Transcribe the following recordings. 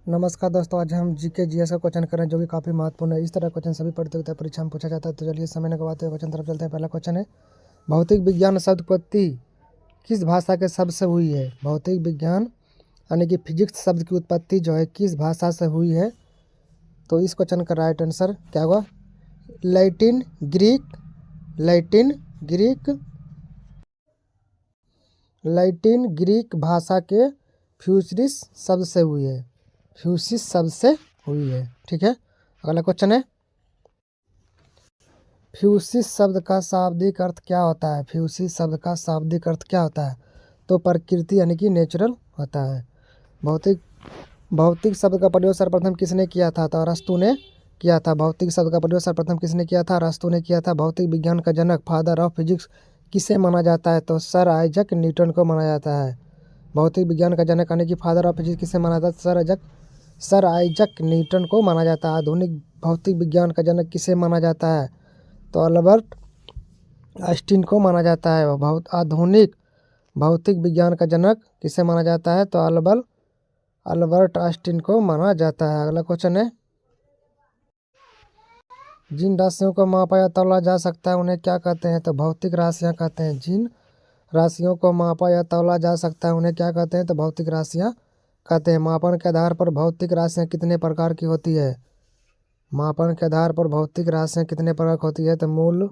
नमस्कार दोस्तों, आज हम जीके जीएस का क्वेश्चन करें जो कि काफ़ी महत्वपूर्ण है। इस तरह क्वेश्चन सभी प्रतियोगिता परीक्षा में पूछा जाता है। तो चलिए समय न गवाते हुए क्वेश्चन तरफ चलते हैं। पहला क्वेश्चन है, भौतिक विज्ञान शब्द उत्पत्ति किस भाषा के शब्द से हुई है? भौतिक विज्ञान यानी कि फिजिक्स शब्द की उत्पत्ति जो है किस भाषा से हुई है? तो इस क्वेश्चन का राइट आंसर क्या होगा? लैटिन ग्रीक भाषा के फ्यूसिस शब्द से हुई है। फ्यूसिस शब्द से हुई है। ठीक है, अगला क्वेश्चन है, फ्यूसिस शब्द का शाब्दिक अर्थ क्या होता है? फ्यूसिस शब्द का शाब्दिक अर्थ क्या होता है? तो प्रकृति यानी कि नेचुरल होता है। भौतिक शब्द का प्रयोग सर्वप्रथम किसने किया था? तो अरस्तु ने किया था। भौतिक शब्द का प्रयोग सर्वप्रथम किसने किया था? अरस्तु ने किया था। भौतिक विज्ञान का जनक, फादर ऑफ फिजिक्स किसे माना जाता है? तो सर आइजक न्यूटन को माना जाता है। भौतिक विज्ञान का जनक यानी कि फादर ऑफ फिजिक्स किसे माना जाता है? सर आइजक न्यूटन को माना जाता है। आधुनिक भौतिक विज्ञान का जनक किसे माना जाता है? तो अल्बर्ट आइंस्टीन को माना जाता है। आधुनिक भौतिक विज्ञान का जनक किसे माना जाता है? तो अल्बर्ट आइंस्टीन को माना जाता है। अगला क्वेश्चन है, जिन राशियों को मापा या तौला जा सकता है उन्हें क्या कहते हैं? तो भौतिक राशियाँ कहते हैं। जिन राशियों को मापा या तौला जा सकता है उन्हें क्या कहते हैं? तो भौतिक राशियाँ कहते हैं। मापन के आधार पर भौतिक राशियाँ कितने प्रकार की होती है? मापन के आधार पर भौतिक राशियाँ कितने प्रकार की होती है? तो मूल,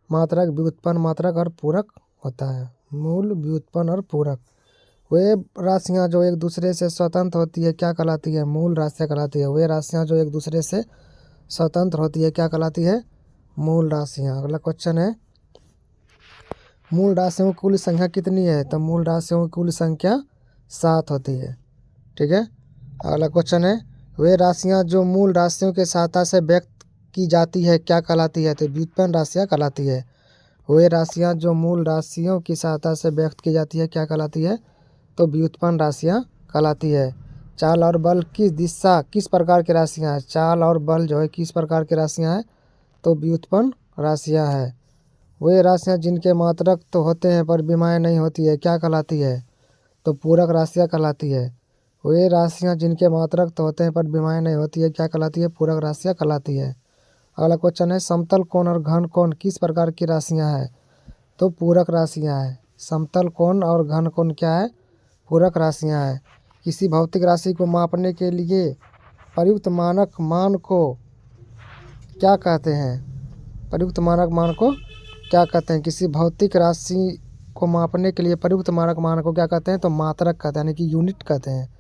मात्रक, व्युत्पन्न, मात्रक और पूरक होता है। मूल, व्युत्पन्न और पूरक। वे राशियाँ जो एक दूसरे से स्वतंत्र होती है क्या कहलाती है? मूल राशियाँ कहलाती है। वे राशियाँ जो एक दूसरे से स्वतंत्र होती है क्या कहलाती है? मूल राशियाँ। अगला क्वेश्चन है, मूल राशियों की कुल संख्या कितनी है? तो मूल राशियों की कुल संख्या 7 होती है। ठीक है, अगला क्वेश्चन है, वे राशियाँ जो मूल राशियों के सहायता से व्यक्त की जाती है क्या कहलाती है? तो व्युत्पन्न राशियाँ कहलाती है। वे राशियाँ जो मूल राशियों की सहायता से व्यक्त की जाती है क्या कहलाती है? तो व्युत्पन्न राशियाँ कहलाती है। चाल और बल किस दिशा किस प्रकार की राशियाँ हैं? चाल और बल जो है किस प्रकार की राशियाँ हैं? तो व्युत्पन्न राशियाँ हैं। वे राशियाँ जिनके मात्रक तो होते हैं पर विमाएँ नहीं होती है क्या कहलाती है? तो पूरक राशियाँ कहलाती है। वे राशियाँ जिनके मात्रक तो होते हैं पर विमाएँ नहीं होती है क्या कहलाती है? पूरक राशियाँ कहलाती है। अगला क्वेश्चन है, समतल कोण और घन कोण किस प्रकार की राशियाँ हैं? तो पूरक राशियाँ हैं। समतल कोण और घन कोण क्या है? पूरक राशियाँ हैं। किसी भौतिक राशि को मापने के लिए प्रयुक्त मानक मान को क्या कहते हैं? प्रयुक्त मानक मान को क्या कहते हैं? किसी भौतिक राशि को मापने के लिए प्रयुक्त मानक मान को क्या कहते हैं? तो मात्रक कहते हैं, यानी कि यूनिट कहते हैं।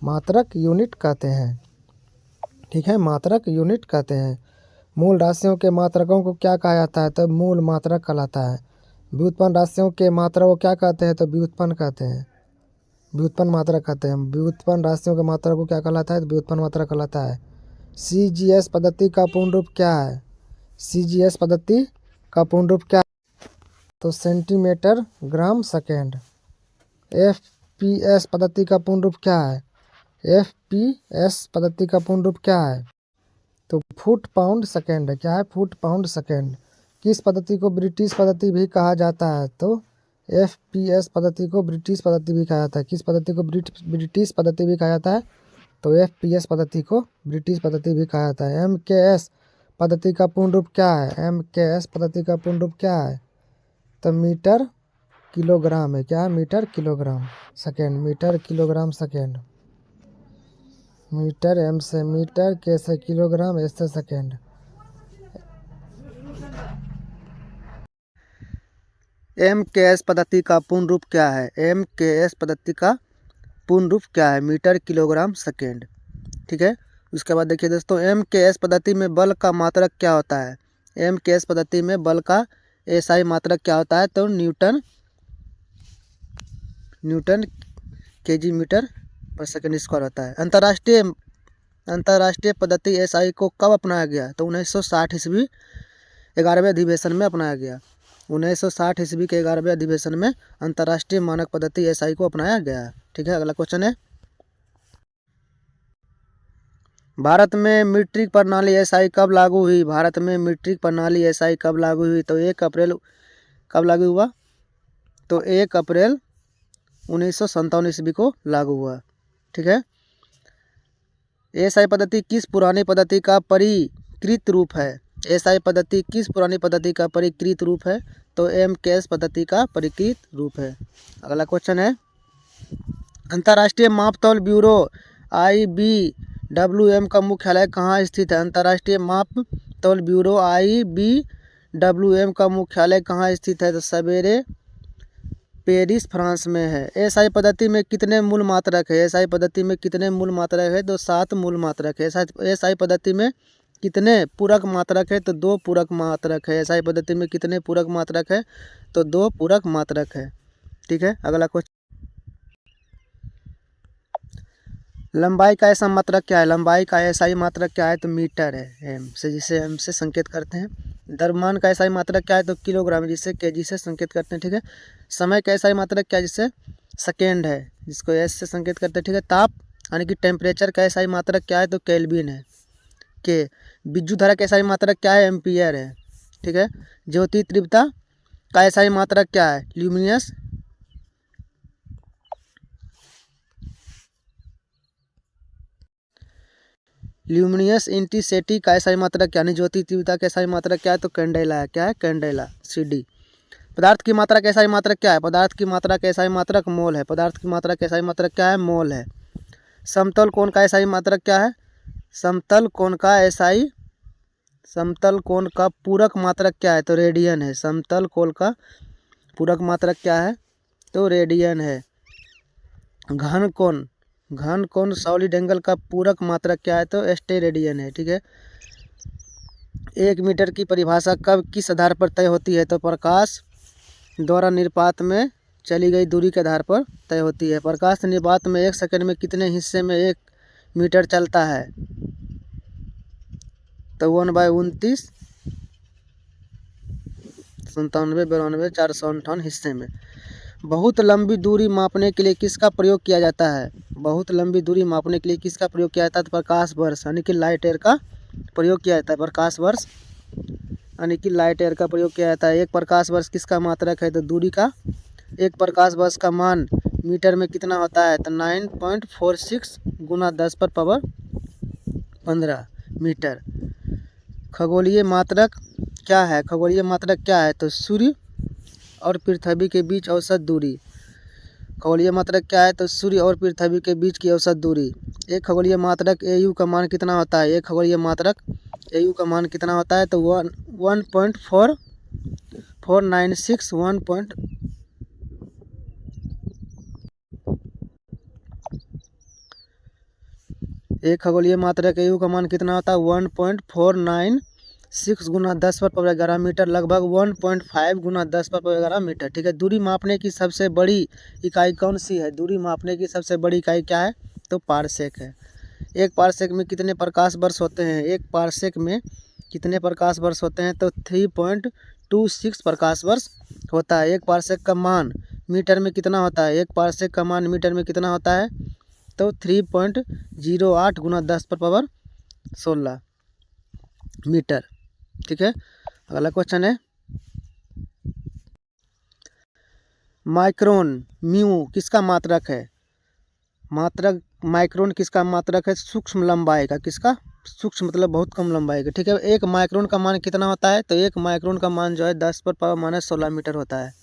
मात्रक यूनिट कहते हैं। ठीक है, मात्रक यूनिट कहते हैं। मूल राशियों के मात्रकों को क्या कहा जाता है? तो मूल मात्रक कहलाता है। व्युत्पन्न राशियों के मात्रक को क्या कहते हैं? तो व्युत्पन्न कहते हैं। व्युत्पन्न मात्रक कहते हैं। व्युत्पन्न राशियों के मात्रक को क्या कहलाता है? तो व्युत्पन्न मात्रक कहलाता है। CGS पद्धति का पूर्ण रूप क्या है? CGS पद्धति का पूर्ण रूप क्या है? तो सेंटीमीटर ग्राम सेकेंड। FPS पद्धति का पूर्ण रूप क्या है? FPS पद्धति का पूर्ण रूप क्या है? तो फुट पाउंड सेकेंड है। क्या है? Foot pound second. किस पद्धति को ब्रिटिश पद्धति भी कहा जाता है? तो FPS पद्धति को ब्रिटिश पद्धति भी कहा जाता है। किस पद्धति को ब्रिटिश पद्धति भी कहा जाता है? तो FPS पद्धति को ब्रिटिश पद्धति भी कहा जाता है। MKS पद्धति का पूर्ण रूप क्या है? MKS पद्धति का पूर्ण रूप क्या है? तो मीटर किलोग्राम है। क्या है? Metre kilogram second. Metre kilogram second. Metre M से मीटर, K से किलोग्राम, S से सेकेंड। MKS पद्धति का पूर्ण रूप क्या है? MKS पद्धति का पूर्ण रूप क्या है? Metre kilogram second. ठीक है, उसके बाद देखिए दोस्तों, MKS पद्धति में बल का मात्रक क्या होता है? MKS पद्धति में बल का SI मात्रक क्या होता है? तो न्यूटन kg मीटर पर सेकेंड स्क्वायर होता है। अंतर्राष्ट्रीय पद्धति SI को कब अपनाया गया? तो 1960 ईस्वी 11वें अधिवेशन में अपनाया गया। 1960 ईस्वी के 11वें अधिवेशन में अंतर्राष्ट्रीय मानक पद्धति SI को अपनाया गया। ठीक है, अगला क्वेश्चन है, भारत में मीट्रिक प्रणाली SI कब लागू हुई? भारत में मीट्रिक प्रणाली SI कब लागू हुई? तो 1 अप्रैल कब लागू हुआ? तो 1 अप्रैल 1957 ईस्वी को लागू हुआ। ठीक है, एएसआई पद्धति किस पुरानी पद्धति का परिष्कृत रूप है? एएसआई पद्धति किस पुरानी पद्धति का परिष्कृत रूप है? तो एमकेएस पद्धति का परिष्कृत रूप है। अगला क्वेश्चन है, अंतर्राष्ट्रीय मापतौल ब्यूरो IBWM का मुख्यालय कहाँ स्थित है? अंतर्राष्ट्रीय मापतौल ब्यूरो IBWM का मुख्यालय कहाँ स्थित है? तो सवेरे पेरिस फ्रांस में है। एएसआई पद्धति में कितने मूल मात्रक है? एएसआई पद्धति में कितने मूल मात्रक है? तो 7 मूल मात्रक है। एएसआई पद्धति में कितने पूरक मात्रक है? तो 2 पूरक मात्रक है। एएसआई पद्धति में कितने पूरक मात्रक है? तो 2 पूरक मात्रक है। ठीक है, अगला क्वेश्चन, लंबाई का ऐसा मात्रक क्या है? लंबाई का एएसआई मात्रक क्या है? तो मीटर है, एम से, जिसे एम से संकेत करते हैं। द्रव्यमान का एसआई मात्रक क्या है? तो किलोग्राम, जिसे केजी से संकेत करते हैं। ठीक है, समय का एसआई मात्रक क्या है? जिससे सेकेंड है, जिसको एस से संकेत करते हैं। ठीक है, ताप यानी कि टेम्परेचर का एसआई मात्रक क्या है? तो केल्विन है के। विद्युत धारा का एसआई मात्रक क्या है? एम्पियर है। ठीक है, ज्योति तीव्रता का एसआई मात्रक क्या है? ल्यूमिनस ल्यूमिनियस इंटेंसिटी का एसआई मात्रक क्या है? ज्योति तीव्रता का एसआई मात्रक क्या है? तो कैंडेला है। क्या है? Candela, CD। पदार्थ की मात्रा का एसआई मात्रक क्या है? पदार्थ की मात्रा का एसआई मात्रक मोल है। पदार्थ की मात्रा का एसआई मात्रक क्या है? मोल है। समतल कोण का एसआई मात्रक क्या है? समतल कोण का एसआई, समतल कोण का पूरक मात्रक क्या है? तो रेडियन है। समतल कोण का पूरक मात्रक क्या है? तो रेडियन है। घन कोण, घन कोण सॉलिड एंगल का पूरक मात्रक क्या है? तो स्टेरेडियन है। ठीक है, 1 मीटर की परिभाषा कब किस आधार पर तय होती है? तो प्रकाश द्वारा निरपात में चली गई दूरी के आधार पर तय होती है। प्रकाश निरपात में 1 सेकंड में कितने हिस्से में 1 मीटर चलता है? तो 1/29 97 92 458 हिस्से में। बहुत लंबी दूरी मापने के लिए किसका प्रयोग किया जाता है? बहुत लंबी दूरी मापने के लिए किसका प्रयोग किया जाता है? तो प्रकाश वर्ष यानी कि लाइट ईयर का प्रयोग किया जाता है। प्रकाश वर्ष यानी कि लाइट ईयर का प्रयोग किया जाता है। एक प्रकाश वर्ष किसका मात्रक है? तो दूरी का। एक प्रकाश वर्ष का मान मीटर में कितना होता है? तो 9.46 गुना 10 पर पावर 15 मीटर। खगोलीय मात्रक क्या है? खगोलीय मात्रक क्या है? तो सूर्य और पृथ्वी के बीच औसत दूरी। खगोलीय मात्रक क्या है? तो सूर्य और पृथ्वी के बीच की औसत दूरी। एक खगोलीय मात्रक AU का मान कितना होता है? एक खगोलीय मात्रक AU का मान कितना होता है? तो 1.4496 एक खगोलीय मात्रक AU का मान कितना होता है? 1.496 गुना 10 पर पावर 11 मीटर, लगभग 1.5 गुना 10 पर पावर 11 मीटर। ठीक है, दूरी मापने की सबसे बड़ी इकाई कौन सी है? दूरी मापने की सबसे बड़ी इकाई क्या है? तो पारसेक है। एक पारसेक में कितने प्रकाश वर्ष होते हैं? एक पारसेक में कितने प्रकाश वर्ष होते हैं? तो 3.26 प्रकाश वर्ष होता है। एक पारसेक का मान मीटर में कितना होता है? एक पारसेक का मान मीटर में कितना होता है? तो 3.08 गुना 10 पर पावर 16 मीटर। ठीक है, अगला क्वेश्चन है, माइक्रोन म्यू किसका मात्रक है? मात्रक माइक्रोन किसका मात्रक है? सूक्ष्म लंबाई का। किसका? सूक्ष्म मतलब बहुत कम लंबाई का। ठीक है, एक माइक्रोन का मान कितना होता है? तो एक माइक्रोन का मान जो है 10 पर पावर -16 मीटर होता है।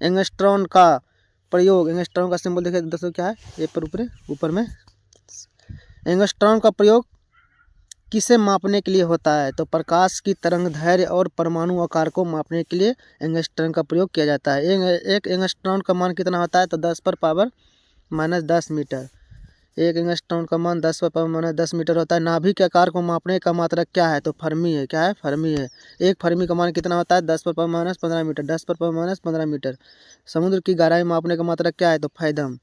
एंगस्ट्रॉन का प्रयोग, एंगस्ट्रॉन का सिंबल देखिए दोस्तों क्या है? ये पर ऊपर में एंगस्ट्रॉन का प्रयोग किसे मापने के लिए होता है? तो प्रकाश की तरंग दैर्घ्य और परमाणु आकार को मापने के लिए एंगस्ट्रॉन का प्रयोग किया जाता है। एक एंगस्ट्रॉन का मान कितना होता है? तो 10 पर पावर -10 मीटर। एक एंगस्ट्रॉन का मान 10 पर पावर -10 मीटर होता है। नाभिक के आकार को मापने का मात्रक क्या है? तो फर्मी है। क्या है? फर्मी है। एक फर्मी का मान कितना होता है? 10 पर पावर -15 मीटर। 10 पर पावर -15 मीटर। समुद्र की गहराई मापने का मात्रक क्या है? तो फैथम।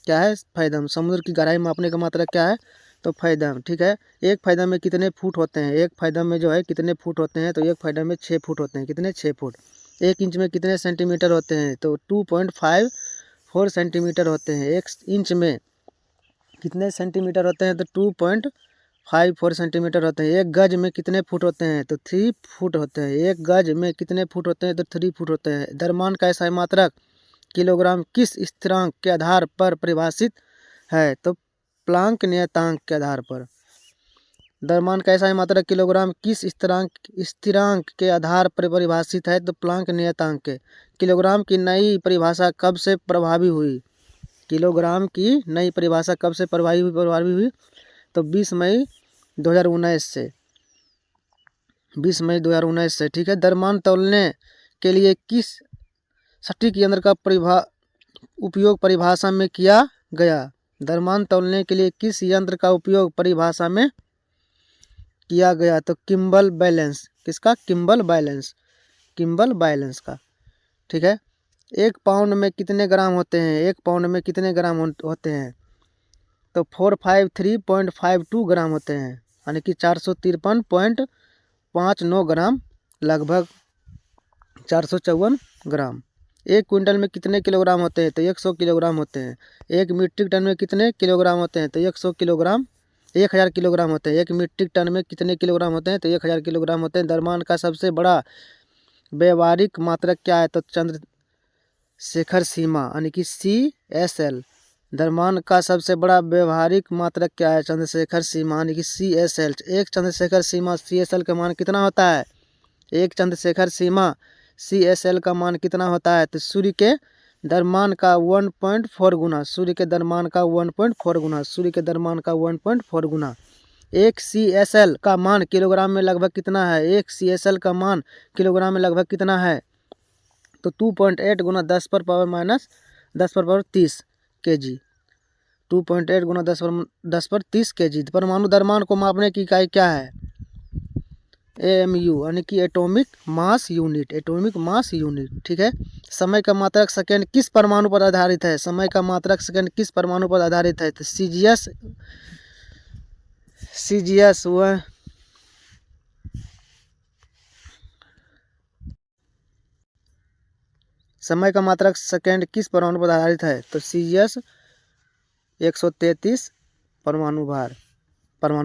क्या है? फैथम। समुद्र की गहराई मापने का मात्रक क्या है? तो फैथम। ठीक है, एक फैथम में कितने फुट होते हैं? एक फैथम में जो है कितने फुट होते हैं? तो एक फैथम में 6 फुट होते हैं। कितने? 6 फुट। 1 इंच में कितने सेंटीमीटर होते हैं? तो 2.54 सेंटीमीटर होते हैं। 1 इंच में कितने सेंटीमीटर होते हैं? तो 2.54 सेंटीमीटर होते हैं। 1 गज में कितने फुट होते हैं? तो 3 फुट होते हैं। 1 गज में कितने फुट होते हैं? तो 3 फुट होते हैं। द्रव्यमान का एसआई मात्रक किलोग्राम किस स्थिरांक के आधार पर परिभाषित है? तो प्लांक नियतांक के आधार पर। द्रव्यमान का SI मात्रक किलोग्राम किस स्थिरांक के आधार पर परिभाषित है? तो प्लांक नियतांक के। किलोग्राम की नई परिभाषा कब से प्रभावी हुई? किलोग्राम की नई परिभाषा कब से प्रभावी हुई? तो 20 मई 2019 से। 20 मई 2019 से, ठीक है। द्रव्यमान तौलने के लिए किस सटीक यंत्र का उपयोग परिभाषा में किया गया? द्रव्यमान तौलने के लिए किस यंत्र का उपयोग परिभाषा में किया गया? तो किम्बल बैलेंस। किसका? किम्बल बैलेंस का, ठीक है। 1 पाउंड में कितने ग्राम होते हैं? 1 पाउंड में कितने ग्राम होते हैं? तो 453.52 ग्राम होते हैं, यानी कि 453.59 ग्राम, लगभग 454 ग्राम। 1 क्विंटल में कितने किलोग्राम होते हैं? तो 100 किलोग्राम होते हैं। 1 मीट्रिक टन में कितने किलोग्राम होते हैं? तो 100 किलोग्राम, 1000 किलोग्राम होते हैं। 1 मीट्रिक टन में कितने किलोग्राम होते हैं? तो 1000 किलोग्राम होते हैं। द्रव्यमान का सबसे बड़ा व्यवहारिक मात्रक क्या है? तो चंद्रशेखर सीमा, यानी कि CSL। द्रव्यमान का सबसे बड़ा व्यवहारिक मात्रक क्या है? चंद्रशेखर सीमा, यानी कि CSL। एक चंद्रशेखर सीमा CSL का मान कितना होता है? एक चंद्रशेखर सीमा CSL का मान कितना होता है? तो सूर्य के द्रव्यमान का 1.4 गुना, सूर्य के द्रव्यमान का 1.4 गुना, सूर्य के द्रव्यमान का 1.4 गुना। एक CSL का मान किलोग्राम में लगभग कितना है? एक CSL का मान किलोग्राम में लगभग कितना है? तो 2.8 गुना 10 पर पावर माइनस 10 पर पावर 30 kg। 2.8 गुना 10 पर 30 kg। परमाणु द्रव्यमान को मापने की इकाई क्या है? AMU, यानी कि atomic mass unit. Atomic mass unit, ठीक है। समय का मात्रक सेकंड किस परमाणु पर आधारित है? समय का मात्रक सेकंड किस परमाणु पर आधारित है? तो CGS वह समय का मात्रक सेकंड किस परमाणु पर आधारित है? तो CGS 133 परमाणु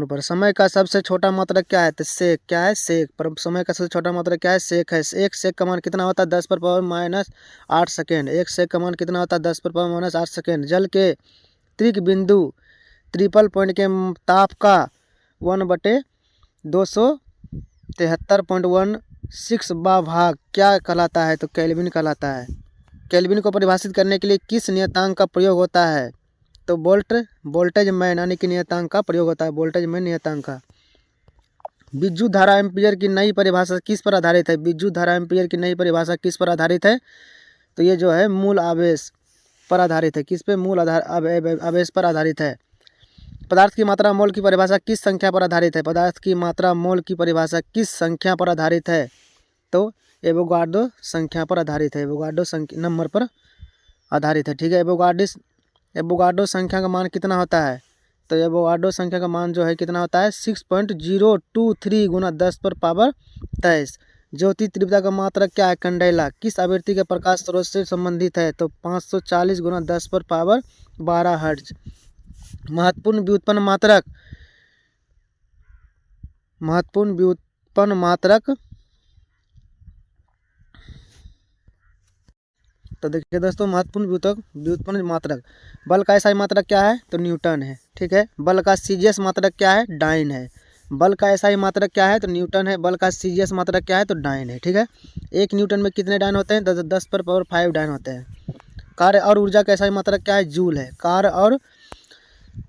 पर। समय का सबसे छोटा मात्रक क्या है? तो सेक। क्या है? सेक। पर समय का सबसे छोटा मात्रक क्या है? सेक है। एक सेक का मान कितना होता है? 10 पर पावर माइनस 8 सेकेंड। एक सेक का मान कितना होता है? 10 पर पावर माइनस 8 सेकेंड। जल के त्रिक बिंदु ट्रिपल पॉइंट के ताप का 1/273.16वां भाग क्या कहलाता है? तो केल्विन कहलाता है। केल्विन को परिभाषित करने के लिए किस नियतांक का प्रयोग होता है? तो वोल्टेज मैन, यानी कि नियतांक का प्रयोग होता है। वोल्टेज मैन नियतांक का। विद्युत धारा एम्पीयर की नई परिभाषा किस पर आधारित है? विद्युत धारा एम्पीयर की नई परिभाषा किस पर आधारित है? तो ये जो है मूल आवेश पर आधारित है। किस पे? मूल आवेश पर आधारित है। पदार्थ की मात्रा मोल की परिभाषा किस संख्या पर आधारित है? पदार्थ की मात्रा मोल की परिभाषा किस संख्या पर आधारित है? तो एवोगाड्रो संख्या पर आधारित है। एवोगाड्रो नंबर पर आधारित है, ठीक है। एवोगाड्रो संख्या का मान कितना होता है? तो एवोगाड्रो संख्या का मान जो है कितना होता है? 6.023 गुना 10 पर पावर 23। ज्योति तीव्रता का मात्रक क्या है? कैंडेला। किस आवृत्ति के प्रकाश स्रोत से संबंधित है? तो 540 गुना 10 पर पावर 12 हर्ट्ज। महत्वपूर्ण व्युत्पन्न मात्रक। तो देखिए दोस्तों, महत्वपूर्ण व्युत्पन्न मात्रक। बल का SI मात्रक क्या है? तो न्यूटन है, ठीक है। बल का CGS मात्रक क्या है? डाइन है। बल का SI मात्रक क्या है? तो न्यूटन है। बल का CGS मात्रक क्या है? तो डाइन है, ठीक है। 1 न्यूटन में कितने डाइन होते हैं? 10 पर पावर 5 डाइन होते हैं। कार्य और ऊर्जा का SI मात्रक क्या है? जूल है। कार्य और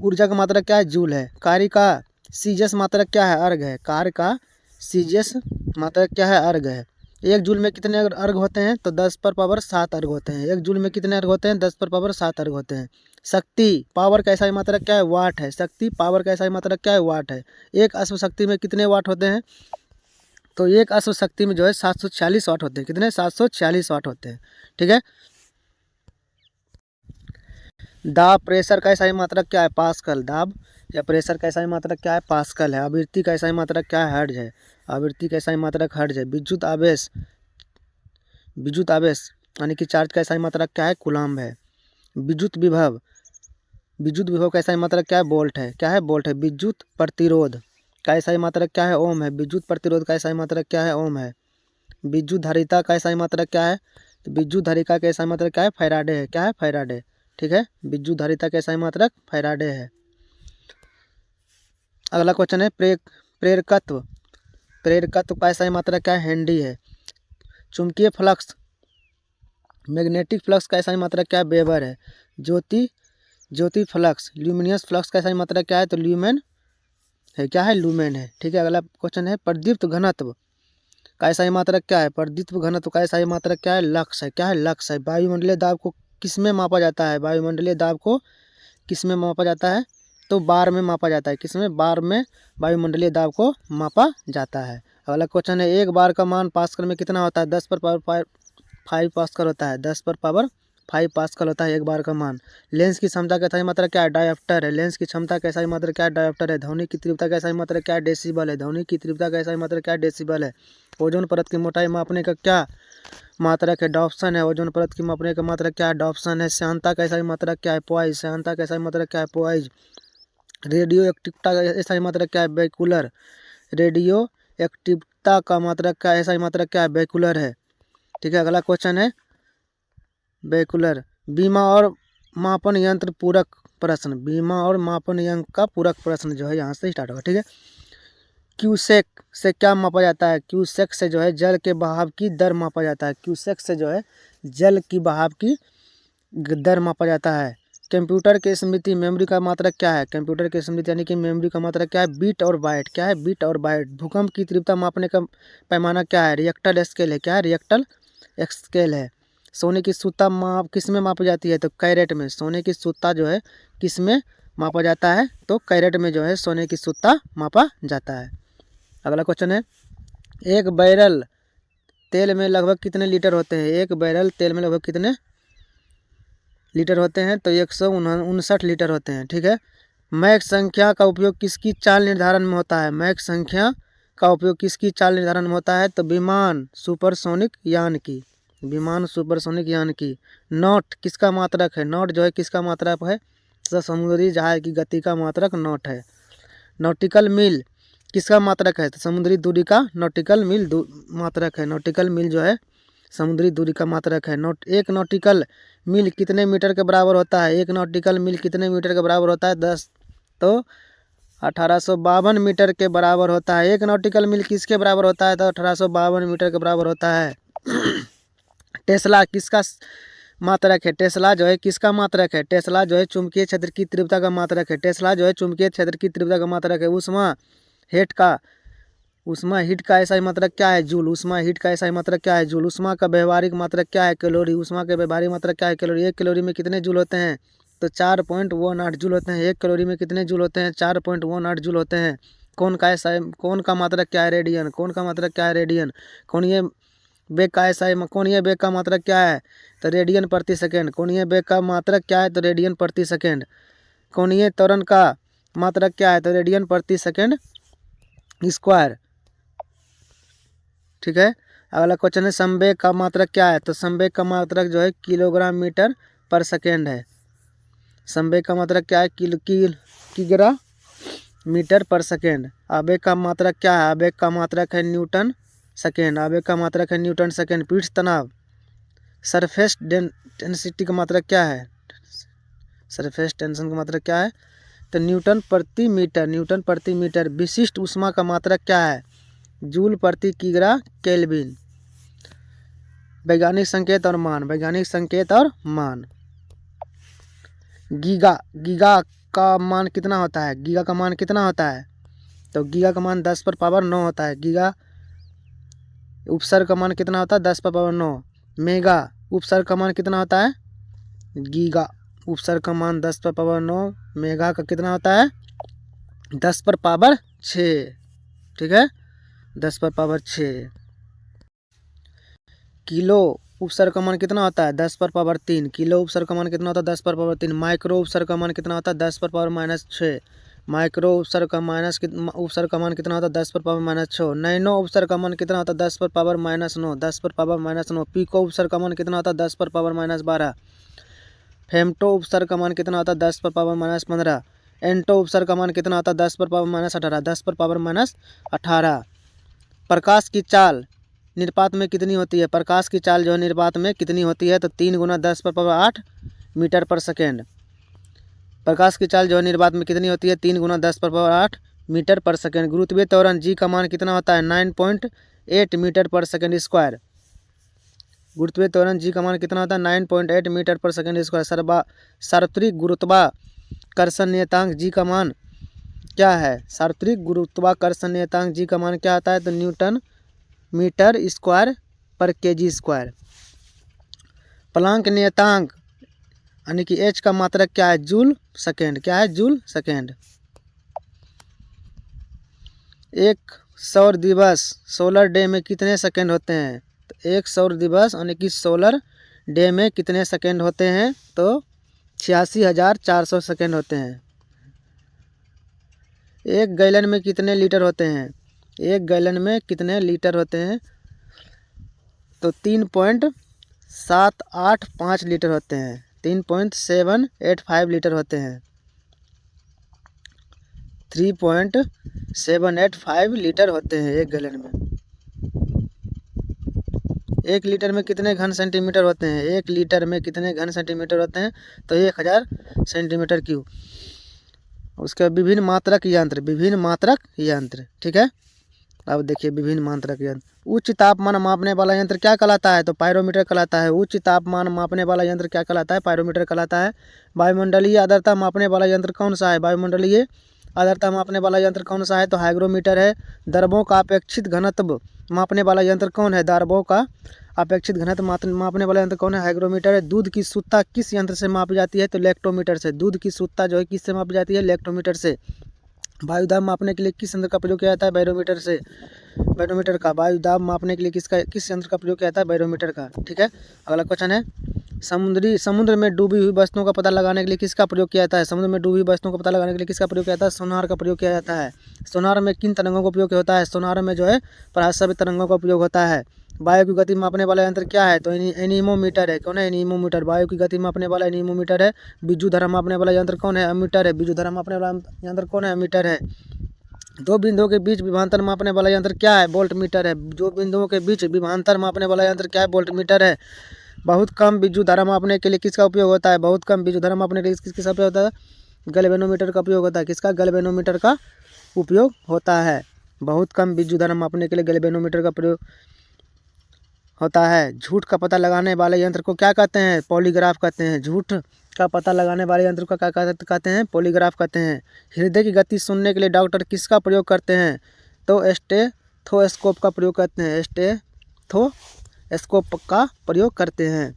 ऊर्जा का मात्रक क्या है? जूल है। कार्य का CGS मात्रक क्या है? अर्घ है। कार्य का CGS मात्रक क्या है? अर्घ है। 1 जूल में कितने अर्घ होते हैं? तो 10 पर पावर 7 अर्घ होते हैं। 1 जूल में कितने अर्घ होते हैं? 10 पर पावर 7 अर्घ होते हैं। शक्ति पावर का SI मात्रक क्या है? वाट है। शक्ति पावर का SI मात्रक क्या है? वाट है। एक अश्व शक्ति में कितने वाट होते हैं? तो एक अश्व शक्ति में जो है 746 वाट होते हैं। कितने? 746 वाट होते हैं, ठीक है। दाब प्रेशर का SI मात्रक क्या है? पास्कल। दाब या प्रेशर का SI मात्रक क्या है? पास्कल है। आवृत्ति का SI मात्रक क्या है? हर्ट्ज है। आवृत्ति का SI मात्रक हर्ट्ज है। विद्युत आवेश यानी कि चार्ज का SI मात्रक क्या है? कूलम्ब है। विद्युत विभव का SI मात्रक क्या है? वोल्ट है। क्या है? वोल्ट है। विद्युत प्रतिरोध का SI मात्रक क्या है? ओम है। विद्युत प्रतिरोध का SI मात्रक क्या है? ओम है। विद्युत धारिता का SI मात्रक क्या है? तो विद्युत धारिता का SI मात्रक क्या है? फैराडे है। क्या है? फैराडे, ठीक है। विद्युत धारिता का SI मात्रक फैराडे है। अगला क्वेश्चन है प्रेरकत्व। प्रेरकत्व का ऐसा मात्रक क्या है? हेनरी है। चुंबकीय फ्लक्स, मैग्नेटिक फ्लक्स का ऐसा मात्रक क्या है? वेबर है। ज्योति फ्लक्स, ल्यूमिनियस फ्लक्स का ऐसा मात्रक क्या है? तो ल्यूमेन है। क्या है? लूमेन है। ठीक है, अगला क्वेश्चन है प्रदीप्त घनत्व का ऐसा मात्रक क्या है? प्रदीप्त घनत्व का ऐसा मात्रक क्या है? लक्स है। क्या है? लक्स है। वायुमंडलीय दाब को किस में मापा जाता है? वायुमंडलीय दाब को किस में मापा जाता है? तो बार में मापा जाता है। किस में? बार में वायुमंडलीय दाब को मापा जाता है। अगला क्वेश्चन है एक बार का मान पास्कल में कितना होता है? 10 पर पावर 5 पास्कल होता है। 10 पर पावर 5 पास्कल होता है एक बार का मान। लेंस की क्षमता का सही मात्रा क्या है? डायोप्टर है। लेंस की क्षमता का सही मात्रा क्या है? डायोप्टर है। ध्वनि की तीव्रता का सही मात्रा क्या है? डेसिबल है। ध्वनि की तीव्रता का सही मात्रा क्या है? डेसिबल है। ओजोन परत की मोटाई मापने का क्या मात्रक है? डॉप्सन है। ओजोन परत की मापने का मात्रक क्या है? डॉप्सन है। श्यानता का सही मात्रक क्या है? पॉइज। श्यानता का सही मात्रक क्या है? पॉइज। रेडियो एक्टिवता का सही मात्रक क्या है? बेकुलर। रेडियो एक्टिवता का मात्रक का सही मात्रक क्या है? बेकुलर है। ठीक है, अगला क्वेश्चन है बेकुलर। बीमा और मापन यंत्र पूरक प्रश्न। बीमा और मापन यंत्र का पूरक प्रश्न जो है यहाँ से स्टार्ट होगा। ठीक है, क्यूसेक से क्या मापा जाता है? क्यूसेक से जो है जल के बहाव की दर मापा जाता है। क्यूसेक से जो है जल की बहाव की दर मापा जाता है। कंप्यूटर के स्मृति मेमोरी का मात्रक क्या है? कंप्यूटर के स्मृति यानी कि मेमोरी का मात्रक क्या है? बीट और बाइट। क्या है? बीट और बाइट। भूकंप की तीव्रता मापने का पैमाना क्या है? रिएक्टर स्केल है। क्या है? रिएक्टर स्केल है। सोने की सूता माप किस में मापी जाती है? तो कैरेट में। सोने की सूता जो है किस में मापा जाता है? तो कैरेट में जो है सोने की सूता मापा जाता है। अगला क्वेश्चन है एक बैरल तेल में लगभग कितने लीटर होते हैं? एक बैरल तेल में लगभग कितने लीटर होते हैं? तो 159 लीटर होते हैं। ठीक है, मैक संख्या का उपयोग किसकी चाल निर्धारण में होता है? मैक संख्या का उपयोग किसकी चाल निर्धारण में होता है? तो विमान सुपरसोनिक यान की। विमान सुपरसोनिक यान की। नॉट किसका मात्रक है? नॉट जो है किसका मात्रक है? तो समुद्री जहाज की गति का मात्रक नॉट है। नॉटिकल मील किसका मात्रक है? तो समुद्री दूरी का नॉटिकल मील मात्रक है। नॉटिकल मील जो है समुद्री दूरी का मात्रक है। एक नॉटिकल मील कितने मीटर के बराबर होता है? एक नॉटिकल मील कितने मीटर के बराबर होता है? 10 तो 1852 मीटर के बराबर होता है। एक नॉटिकल मील किसके बराबर होता है? तो 1852 मीटर के बराबर होता है। टेस्ला किसका मात्रक है? टेस्ला जो है किसका मात्रक है? टेस्ला जो है चुंबकीय क्षेत्र की तीव्रता का मात्रक है। टेस्ला जो है चुंबकीय क्षेत्र की तीव्रता का मात्रक है। उष्मा हीट का ऐसा ही मात्रक क्या है? जूल। उष्मा हीट का ऐसा ही मात्रक क्या है? जूल। उष्मा का व्यवहारिक मात्रक क्या है? कैलोरी। उष्मा का व्यवहारिक मात्रक क्या है? कैलोरी। एक कैलोरी में कितने जूल होते हैं? तो 4.18 जूल होते हैं। एक कैलोरी में कितने जूल होते हैं? 4.18 जूल होते हैं। कौन का मात्रक क्या है? रेडियन। कौन का मात्रक क्या है? रेडियन। कोणीय बेग का ऐसा है कोणीय बेग का मात्रक क्या है? तो रेडियन प्रति सेकेंड। कोणीय बेग का मात्रक क्या है? तो रेडियन प्रति सेकेंड। कोणीय त्वरण का मात्रक क्या है? तो रेडियन प्रति सेकेंड स्क्वायर। ठीक है, अगला क्वेश्चन है संवेग का मात्रक क्या है? तो संवेग का मात्रक जो है किलोग्राम मीटर पर सेकेंड है। संवेग का मात्रक क्या है? किलोग्राम मीटर पर सेकेंड। आवेग का मात्रक क्या है? आवेग का मात्रक है न्यूटन सेकेंड। आवेग का मात्रक है न्यूटन सेकेंड। पीठ तनाव सरफेस डेंसिटी का मात्रक क्या है? सरफेस टेंशन का मात्रक क्या है? तो न्यूटन प्रति मीटर। न्यूटन प्रति मीटर। विशिष्ट ऊष्मा का मात्रक क्या है? जूल प्रति किग्रा केल्विन। वैज्ञानिक संकेत और मान। वैज्ञानिक संकेत और मान। गीगा का मान कितना होता है? गीगा का मान कितना होता है? तो गीगा का मान 10 पर पावर 9 होता है। गीगा उपसर्ग का मान कितना होता है? 10 पर पावर 9। मेगा उपसर्ग का मान कितना होता है? गीगा उपसर्ग का मान 10 पर पावर 9। मेगा का कितना होता है? 10 पर पावर 6। ठीक है, 10 पर पावर 6। किलो उपसर्ग का मान कितना होता है? 10 पर पावर 3। किलो उपसर्ग का मान कितना होता है? 10 पर पावर 3। माइक्रो उपसर्ग का मान कितना होता है? 10 पर पावर -6। माइक्रो उपसर्ग का उपसर्ग का मान कितना होता है? 10 पर पावर -6। नैनो उपसर्ग का मान कितना होता है? 10 पर पावर -9। 10 पर पावर -9। पिको उपसर्ग का मान कितना होता है? 10 पर पावर -12। फेम्टो उपसर्ग का मान कितना होता है? 10 पर पावर -15। एंटो उपसर्ग का मान कितना होता है? 10 पर पावर -18। 10 पर पावर -18। प्रकाश की चाल निर्पात में कितनी होती है? प्रकाश की चाल जो है निर्पात में कितनी होती है? तो 3 × 10 पर पावर 8 मीटर पर सेकेंड। प्रकाश की चाल जो है निर्वात में कितनी होती है? 3 × 10 पर पावर 8 मीटर पर सेकेंड। गुरुत्वीय त्वरण जी का मान कितना होता है 9.8 मीटर पर सेकेंड स्क्वायर। गुरुत्वीय त्वरण जी का मान कितना होता है 9.8 मीटर पर सेकेंड स्क्वायर। सार्वत्रिक गुरुत्वाकर्षण नियतांक जी का मान क्या है? सार्वत्रिक गुरुत्वाकर्षण नियतांक जी का मान क्या आता है? तो न्यूटन मीटर स्क्वायर पर केजी स्क्वायर। प्लांक नियतांक यानी कि एच का मात्रक क्या है? Joule second. क्या है? Joule second. एक सौर दिवस सोलर डे में कितने सेकेंड होते हैं? तो एक सौर दिवस यानी कि सोलर डे में कितने सेकेंड होते हैं? तो 86,400 सेकेंड होते हैं। एक गैलन में कितने लीटर होते हैं? एक गैलन में कितने लीटर होते हैं? तो 3.785 लीटर होते हैं। 3.785 लीटर होते हैं। 3.785 लीटर होते हैं एक गैलन में। एक लीटर में कितने घन सेंटीमीटर होते हैं? एक लीटर में कितने घन सेंटीमीटर होते हैं? तो 1000 सेंटीमीटर क्यूब। उसके विभिन्न मात्रक यंत्र, विभिन्न मात्रक यंत्र, ठीक है। अब देखिए विभिन्न मात्रक यंत्र। उच्च तापमान मापने वाला यंत्र क्या कहलाता है? तो पायरोमीटर कहलाता है। उच्च तापमान मापने वाला यंत्र क्या कहलाता है? पायरोमीटर कहलाता है। वायुमंडलीय आर्द्रता मापने वाला यंत्र कौन सा है? वायुमंडलीय आर्द्रता मापने वाला यंत्र कौन सा है? तो हाइग्रोमीटर है। द्रवों का अपेक्षित घनत्व मापने वाला यंत्र कौन है? द्रवों का अपेक्षित घनत्व मापने वाला यंत्र कौन है? हाइग्रोमीटर है। दूध की शुद्धता किस यंत्र से मापी जाती है? तो लैक्टोमीटर से। दूध की शुद्धता जो है किससे मापी जाती है? लैक्टोमीटर से। वायुदाब मापने के लिए किस यंत्र का प्रयोग किया जाता है? बैरोमीटर से। बैरोमीटर का। वायुदाब मापने के लिए किस यंत्र का प्रयोग किया जाता है? बैरोमीटर का, ठीक है। अगला क्वेश्चन है समुद्र में डूबी हुई वस्तुओं का पता लगाने के लिए किसका प्रयोग किया जाता है? समुद्र में डूबी हुई वस्तुओं का पता लगाने के लिए किसका प्रयोग किया जाता है? सोनार का प्रयोग किया जाता है। सोनार में किन तरंगों का उपयोग होता है? सोनार में जो है पराश्रव्य तरंगों का उपयोग होता है। वायु की गति मापने वाला यंत्र क्या है? तो एनीमोमीटर है। कौन है? एनीमोमीटर। वायु की गति मापने वाला एनीमोमीटर है। विद्युत धारा मापने वाला यंत्र कौन है? अमीटर है। विद्युत धारा मापने वाला यंत्र कौन है? अमीटर है। दो बिंदुओं के बीच विभवांतर मापने वाला यंत्र क्या है? वोल्ट मीटर है। दो बिंदुओं के बीच विभवांतर मापने वाला यंत्र क्या है? वोल्ट मीटर है। बहुत कम विद्युत धारा मापने के लिए किसका उपयोग होता है? बहुत कम विद्युत धारा मापने के लिए किसका उपयोग होता है? गैल्वेनोमीटर का उपयोग होता है। किसका? गैल्वेनोमीटर का उपयोग होता है। बहुत कम विद्युत धारा मापने के लिए गैल्वेनोमीटर का प्रयोग होता है। झूठ का पता लगाने वाले यंत्र को क्या कहते हैं? पॉलीग्राफ कहते हैं। झूठ का पता लगाने वाले यंत्र को क्या कहते हैं? पॉलीग्राफ कहते हैं। हृदय की गति सुनने के लिए डॉक्टर किसका प्रयोग करते हैं? तो स्टेथोस्कोप का प्रयोग करते हैं। स्टेथोस्कोप का प्रयोग करते हैं।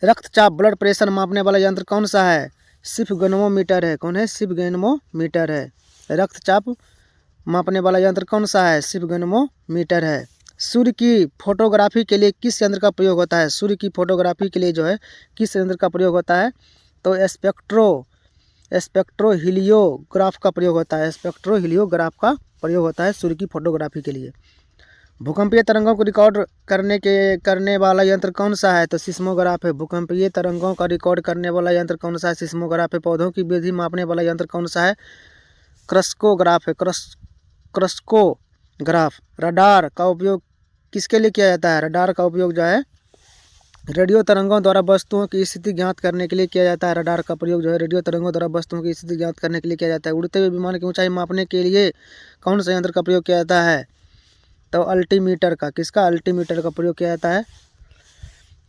रक्तचाप ब्लड प्रेशर मापने वाला यंत्र कौन सा है? स्फिग्नोमीटर है। कौन है? स्फिग्नोमीटर है। रक्तचाप मापने वाला यंत्र कौन सा है? स्फिग्नोमीटर है। सूर्य की फोटोग्राफी के लिए किस यंत्र का प्रयोग होता है? सूर्य की फोटोग्राफी के लिए जो है किस यंत्र का प्रयोग होता है? तो स्पेक्ट्रोहीलियोग्राफ का प्रयोग होता है। स्पेक्ट्रोहीलियोग्राफ का प्रयोग होता है सूर्य की फोटोग्राफी के लिए। भूकंपीय तरंगों को रिकॉर्ड करने वाला यंत्र कौन सा है? तो सिस्मोग्राफ है। भूकंपीय तरंगों का रिकॉर्ड करने वाला यंत्र कौन सा है? सिस्मोग्राफ है। पौधों की वृद्धि मापने वाला यंत्र कौन सा है? क्रस्कोग्राफ है। क्रस्कोग्राफ। रडार का उपयोग किसके लिए किया जाता है? रडार का उपयोग जो है रेडियो तरंगों द्वारा वस्तुओं की स्थिति ज्ञात करने के लिए किया जाता है। रडार का प्रयोग जो है रेडियो तरंगों द्वारा वस्तुओं की स्थिति ज्ञात करने के लिए किया जाता है। उड़ते हुए विमान की ऊंचाई मापने के लिए कौन सा यंत्र का प्रयोग किया जाता है? तो अल्टीमीटर का। किसका? अल्टीमीटर का प्रयोग किया जाता है।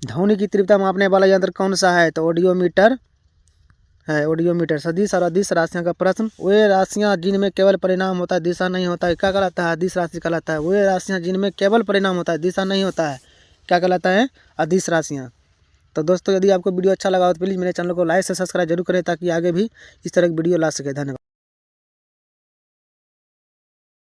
ध्वनि की तीव्रता मापने वाला यंत्र कौन सा है? तो ऑडियोमीटर है। ऑडियोमीटर। सदिश और अदिश राशियों का प्रश्न। वे राशियां जिनमें केवल परिणाम होता है दिशा नहीं होता है क्या कहलाता है? अदिश राशि कहलाता है। वे राशियां जिनमें केवल परिणाम होता है दिशा नहीं होता है क्या कहलाता है? अदिश राशियां। तो दोस्तों यदि आपको वीडियो अच्छा लगा हो तो प्लीज़ मेरे चैनल को लाइक से सब्सक्राइब जरूर करें ताकि आगे भी इस तरह की वीडियो ला सके। धन्यवाद।